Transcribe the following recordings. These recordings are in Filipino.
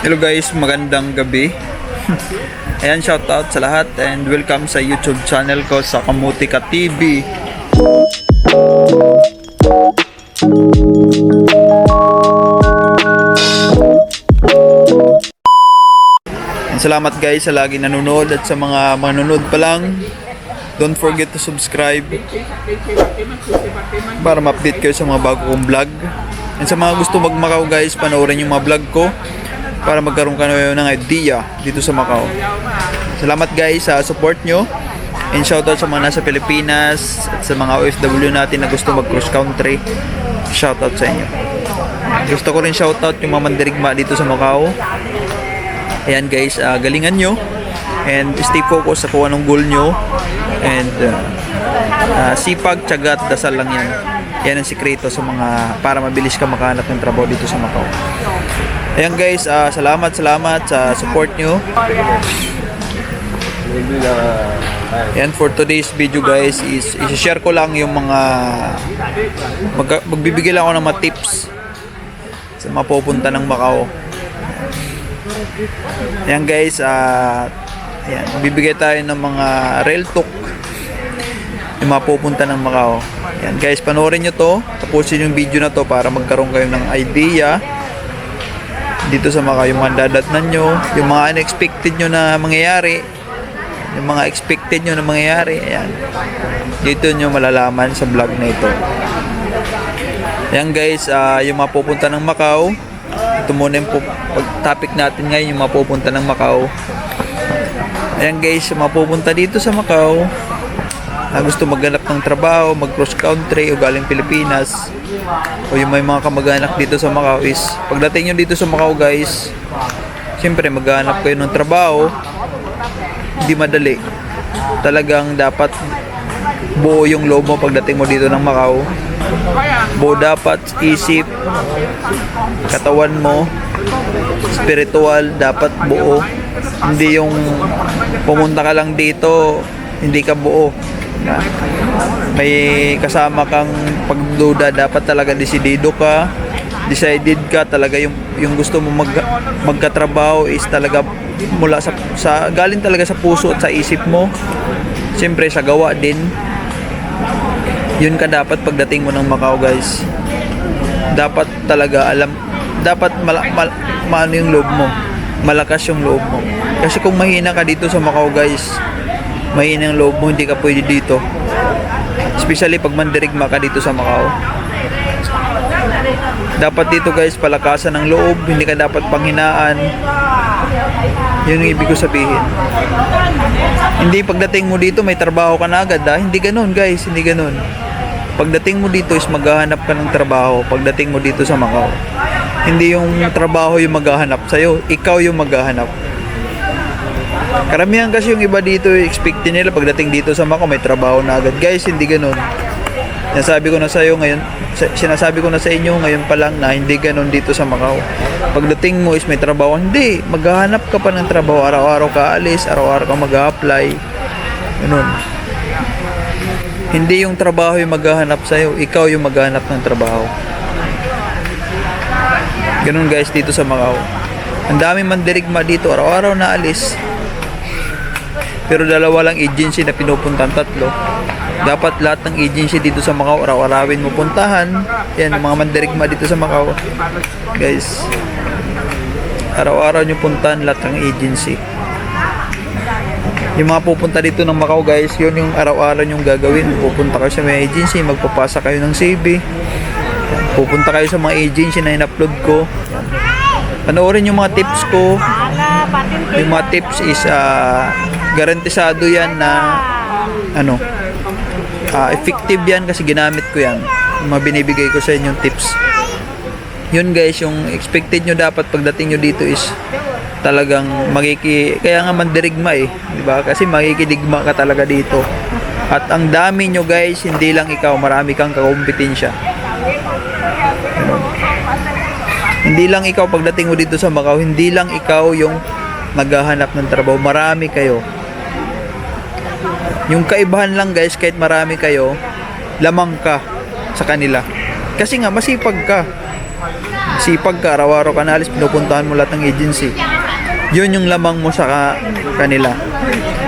Hello guys, magandang gabi. Ayan, shoutout sa lahat and welcome sa YouTube channel ko sa Kamutika TV. And salamat guys sa lagi nanonood at sa mga nanonood pa lang. Don't forget to subscribe para ma-update kayo sa mga bago kong vlog. And sa mga gusto mag-Macau guys, panoorin yung mga vlog ko para magkaroon kayo ng idea dito sa Macau. Salamat guys sa support nyo. And shoutout sa mga nasa Pilipinas at sa mga OFW natin na gusto mag-cross country. Shoutout sa inyo. Gusto ko rin shoutout yung mga mandirigma dito sa Macau. Ayan guys, galingan nyo. And stay focused sa kung anong goal nyo. And sipag, tiyaga at dasal lang yan. Yan ang sikreto sa mga para mabilis ka makahanap ng trabaho dito sa Macau. Ayan guys, salamat sa support nyo. Ayan, for today's video guys is i-share ko lang yung mga magbibigay lang ako ng mga tips sa mapupunta ng Macau. Ayan guys, ayan, bibigay tayo ng mga real talk yung mapupunta ng Macau. Ayan guys, panoorin nyo to, tapusin yung video na to para magkaroon kayo ng idea dito sa Macau, yung mga dadatnan nyo, yung mga unexpected nyo na mangyayari, yung mga expected nyo na mangyayari. Ayan, dito nyo malalaman sa vlog na ito. Ayan guys, yung mapupunta ng Macau, ito muna yung topic natin ngayon, yung mapupunta ng Macau. Ayan guys, yung mapupunta dito sa Macau na gusto maghanap ng trabaho, mag-cross country o galing Pilipinas, o yung may mga kamag-anak dito sa Macau is, pagdating nyo dito sa Macau guys, siyempre maghanap kayo ng trabaho, hindi madali. Talagang dapat buo yung loob mo pagdating mo dito ng Macau. Buo dapat isip, katawan mo, spiritual, dapat buo. Hindi yung pumunta ka lang dito, hindi ka buo. May kasama kang pagduda, dapat talaga decided ka talaga yung gusto mo magkatrabaho is talaga mula sa galing talaga sa puso at sa isip mo, siyempre sa gawa din. Yun ka dapat pagdating mo ng Macau guys, dapat talaga dapat maano yung loob mo, malakas yung loob mo, kasi kung mahina ka dito sa Macau guys, mahina yung loob mo, hindi ka pwede dito, especially pag mandirigma ka dito sa Macau. Dapat dito guys, palakasan ng loob, hindi ka dapat panghinaan. Yun yung ibig ko sabihin. Hindi pagdating mo dito may trabaho ka na agad, hindi ganun guys, hindi ganun. Pagdating mo dito is maghahanap ka ng trabaho. Pagdating mo dito sa Macau, hindi yung trabaho yung maghahanap sa'yo, ikaw yung maghahanap. Karamihan kasi yung iba dito, expect nila pagdating dito sa Macau may trabaho na agad. Guys, hindi ganun. Sinasabi ko na sa inyo ngayon pa lang na hindi ganun dito sa Macau. Pagdating mo is may trabaho, hindi, maghahanap ka pa ng trabaho. Araw-araw ka alis, araw-araw ka mag-a-apply. Ganun. Hindi yung trabaho yung maghahanap sa'yo, ikaw yung maghahanap ng trabaho. Ganun guys dito sa Macau. Ang daming mandirigma dito, araw-araw na alis. Pero dalawa lang agency na pinupuntahan, 3. Dapat lahat ng agency dito sa Macau, araw-arawin mo puntahan. Yan, mga mandirigma dito sa Macau guys, araw-araw nyo puntahan lahat ng agency. Yung mga pupunta dito ng Macau guys, yun yung araw-araw nyong gagawin. Pupunta kayo sa mga agency, magpapasa kayo ng CV. Pupunta kayo sa mga agency na in-upload ko. Panoorin yung mga tips ko. Yung mga tips is garantisado yan na effective yan kasi ginamit ko yan. Yung mga binibigay ko sa inyong tips. Yun guys, yung expected nyo dapat pagdating nyo dito is talagang kaya nga mandirigma diba? Kasi makikidigma ka talaga dito. At ang dami nyo guys, hindi lang ikaw, marami kang kakompetensya. Hindi lang ikaw pagdating mo dito sa Macau, hindi lang ikaw yung maghahanap ng trabaho, marami kayo. Yung kaibahan lang guys, kahit marami kayo, lamang ka sa kanila. Kasi nga masipag ka. Sipag ka, araw-araw ka naalis, pinupuntahan mo lahat ng agency. Yun yung lamang mo sa kanila.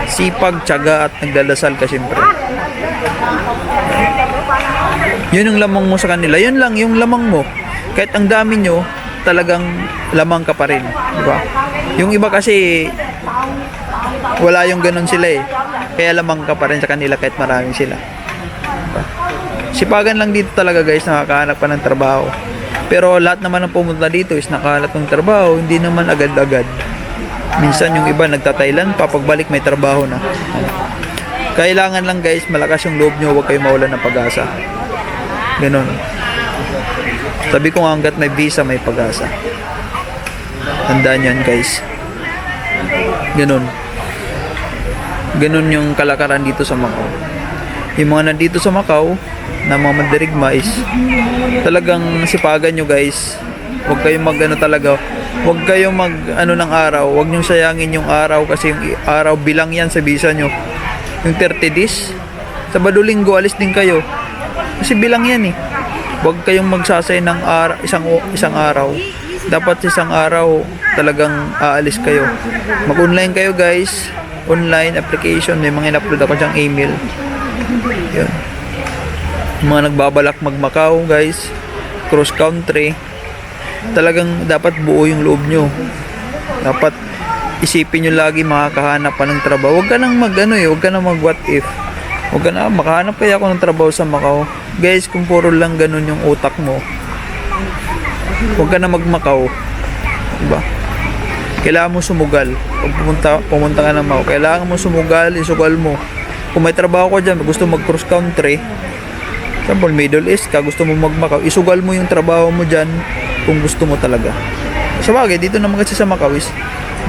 Sipag, tiyaga at nagdadasal ka siyempre. Yun yung lamang mo sa kanila. Yun lang yung lamang mo. Kahit ang dami nyo, talagang lamang ka pa rin. Diba? Yung iba kasi, wala yung ganun sila eh. Kaya lamang ka pa rin sa kanila kahit marami sila. Diba? Sipagan lang dito talaga guys, nakakahanap pa ng trabaho. Pero lahat naman ng pumunta dito is nakahanap ng trabaho, hindi naman agad-agad. Minsan yung iba nagta-Thailand pa, pagbalik may trabaho na. Kailangan lang guys, malakas yung loob nyo, huwag kayong mawalan ng pag-asa. Ganun. Sabi ko nga, hanggat may visa, may pag-asa. Tandaan yan guys. Ganun. Ganun yung kalakaran dito sa Macau. Yung mga nandito sa Macau, na mga mandirigma is talagang sipagan nyo guys. Huwag kayong mag ano talaga. Huwag kayong mag ano ng araw. Huwag nyo sayangin yung araw kasi yung araw bilang yan sa visa nyo. Yung 30 days. Sabado linggo alis din kayo. Kasi bilang yan eh. Huwag kayong magsasay ng isang araw. Dapat isang araw talagang aalis kayo. Mag-online kayo guys. Online application. May mga in-upload ako dyang email. Yun. Mga nagbabalak mag-Macau guys. Cross country. Talagang dapat buo yung loob nyo. Dapat isipin nyo lagi makakahanap pa ng trabaho. Huwag ka nang huwag ka nang mag what if. Huwag ka na, makahanap kaya ako ng trabaho sa Macau. Guys, kung puro lang ganun yung utak mo, huwag ka na mag-Macau. Diba? Kailangan mo sumugal. Pag pumunta ka ng Macau, kailangan mo sumugal, isugal mo. Kung may trabaho ko dyan, gusto mag-cross country, example, Middle East ka, gusto mo mag-Macau, isugal mo yung trabaho mo dyan kung gusto mo talaga. Sa bagay, dito naman kasi sa Macau is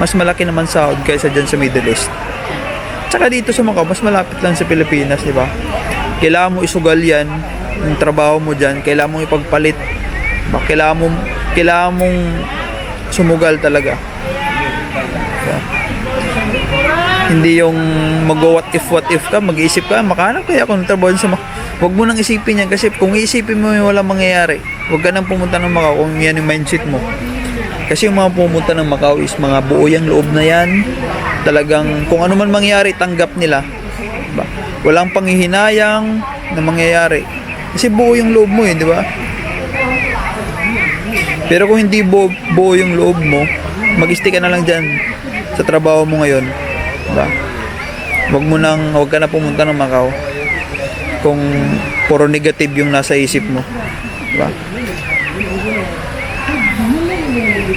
mas malaki naman sahod kaysa dyan sa Middle East. Tsaka dito sa Macau, mas malapit lang sa Pilipinas, di ba? Kailangan mo isugal yan, yung trabaho mo dyan, kailangan mong ipagpalit. Diba? Kailangan mong sumugal talaga. Diba? Hindi yung mag-what if ka, mag-iisip ka, makahanap kaya ako ng trabaho sa Macau. Huwag mo nang isipin yan kasi kung iisipin mo yung walang mangyayari, huwag ka nang pumunta ng Macau kung yan yung mindset mo. Kasi yung mga pumunta ng Macau is mga buo yung loob na yan. Talagang kung ano man mangyari, tanggap nila. Diba? Walang panghihinayang na mangyayari. Kasi buo yung loob mo di ba? Pero kung hindi buo yung loob mo, mag-stick ka na lang dyan sa trabaho mo ngayon. Diba? Huwag ka na pumunta ng Macau kung puro negative yung nasa isip mo. Diba?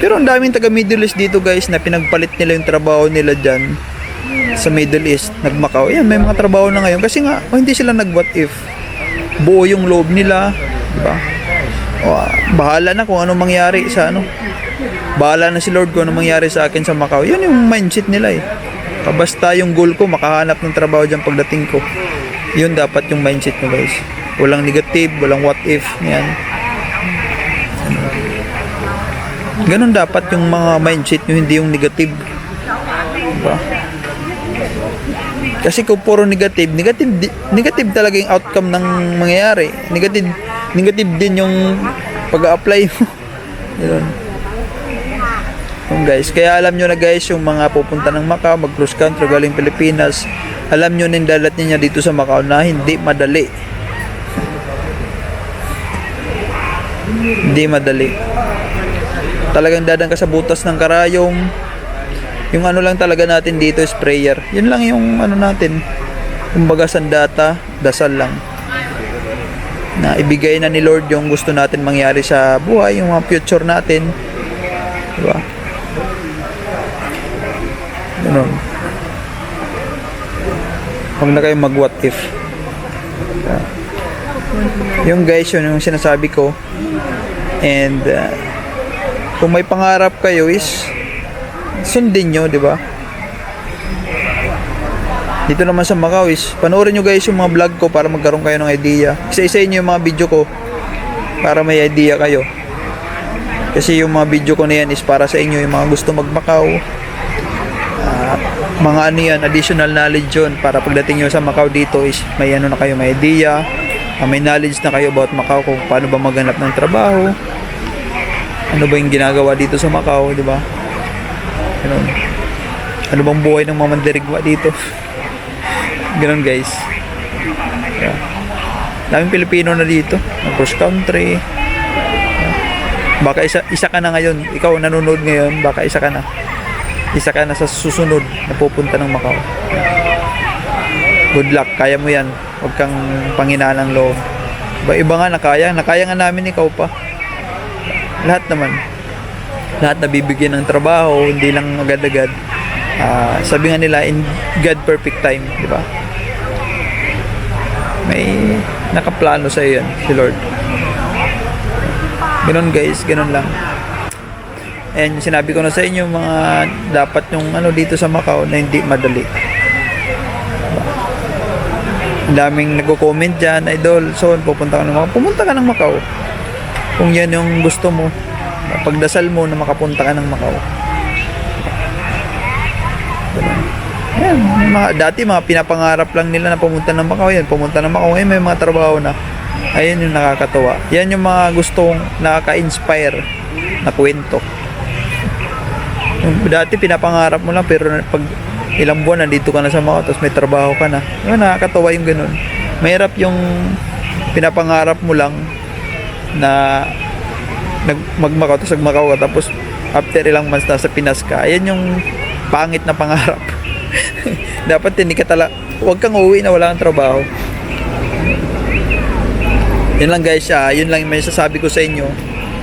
Pero ang daming taga Middle East dito guys na pinagpalit nila yung trabaho nila dyan sa Middle East, nag-Macau. Yan, may mga trabaho na ngayon kasi nga hindi sila nag-what if. Buo yung loob nila, di ba? Bahala na kung anong mangyari sa bahala na si Lord kung anong mangyari sa akin sa Macau. Yun yung mindset nila eh. Basta yung goal ko, makahanap ng trabaho dyan pagdating ko. Yun dapat yung mindset mo guys. Walang negative, walang what if. Yan. Ganun dapat yung mga mindset nyo, hindi yung negative. Diba? Kasi kung puro negative talaga yung outcome ng mangyayari. Negative din yung pag-a-apply mo. Yun. Guys, kaya alam nyo na guys, yung mga pupunta ng Macau, mag-cross country galing Pilipinas, alam nyo na yung dalat niya dito sa Macau na hindi madali. Hindi madali. Talagang dadan ka sa butas ng karayom. Yung ano lang talaga natin dito is prayer. Yun lang yung ano natin. Kumbaga sandata, dasal lang. Na ibigay na ni Lord yung gusto natin mangyari sa buhay, yung mga future natin. Diba? Ganun. Huwag na kayong mag-what if. Yung guys, yun yung sinasabi ko. And kung may pangarap kayo is sundin nyo, di ba? Dito naman sa Macau is panoorin nyo guys yung mga vlog ko para magkaroon kayo ng idea. Isa-isayin nyo yung mga video ko para may idea kayo. Kasi yung mga video ko na yan is para sa inyo, yung mga gusto mag-Macau. Mga ano yan, additional knowledge yun para pagdating nyo sa Macau dito is may ano na kayo, may idea. May knowledge na kayo about Macau kung paano ba maghanap ng trabaho. Ano ba yung ginagawa dito sa Macau, di ba? Ganun. Ano bang buhay ng mga mandirigma dito? Ganun guys. Yeah. Daming Pilipino na dito. Ng cross country. Yeah. Baka isa ka na ngayon. Ikaw nanonood ngayon, baka isa ka na. Isa ka na sa susunod na pupunta ng Macau. Yeah. Good luck, kaya mo yan. Huwag kang panghinaan ng loob. Iba nga nakaya nga namin, ikaw pa. Lahat naman. Lahat nabibigyan ng trabaho, hindi lang agad-agad. Sabi nga nila, in God perfect time, di ba? May nakaplano sa iyo yan, si Lord. Ganun guys, ganun lang. And sinabi ko na sa inyo, mga dapat yung dito sa Macau na hindi madali. Ang daming nagko-comment dyan, idol, so pumunta ka ng Macau. Pumunta ka ng Macau. Kung yan yung gusto mo, pagdasal mo na makapunta ka ng Macau. Yan, dati mga pinapangarap lang nila na pumunta ng Macau. Yan, pumunta ng Macau. Ngayon may mga trabaho na. Ayun yung nakakatawa. Yan yung mga gustong nakaka-inspire na kwento. Yung dati pinapangarap mo lang, pero pag ilang buwan nandito ka na sa Macau, tapos may trabaho ka na. Yung nakakatawa yung ganun. Mahirap yung pinapangarap mo lang na mag-Macau, tapos nag-Macau ka, tapos after ilang months nasa Pinas ka. Ayan yung pangit na pangarap. Dapat hindi ka huwag kang uuwi na wala kang trabaho. Yun lang guys, yun lang may sasabi ko sa inyo.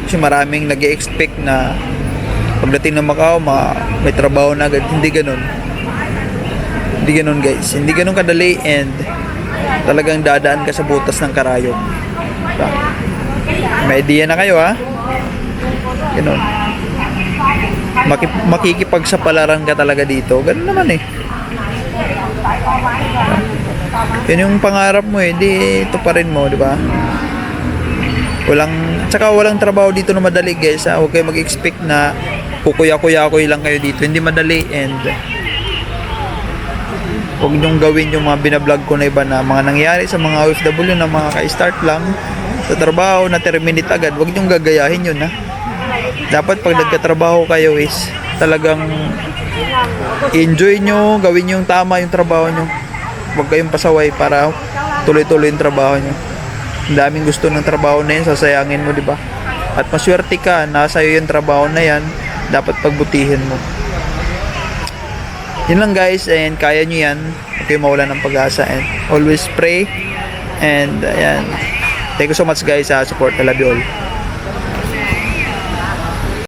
Kasi maraming nag-e-expect na pagdating ng Macau, may trabaho na agad. Hindi ganun. Hindi ganun guys. Hindi ganun kadali, and talagang dadaan ka sa butas ng karayom. Diba? May idea na kayo, ha? Ganun. Makikipagsapalaran ka talaga dito. Ganun naman eh. Yun yung pangarap mo eh, di tuparin mo, di ba? Walang trabaho dito na madali guys, ha? Huwag kayo mag-expect na kukuya-kuya-kuy lang kayo dito. Hindi madali, and huwag nyong gawin yung mga binablog ko na iba na mga nangyari sa mga OFW na mga ka-start lang sa trabaho na terminate agad. Huwag nyong gagayahin yun, ha? Dapat pag nagkatrabaho kayo is talagang enjoy nyo, gawin nyo yung tama yung trabaho nyo. Huwag kayong pasaway para tuloy-tuloy yung trabaho nyo. Ang daming gusto ng trabaho na yun, sasayangin mo, di ba? At maswerte ka, nasa iyo yung trabaho na yan, dapat pagbutihin mo. Yun lang guys, and kaya nyo yan. Huwag kayong mawalan ng pag-asa, and always pray. And ayan, thank you so much guys sa support. I love you all.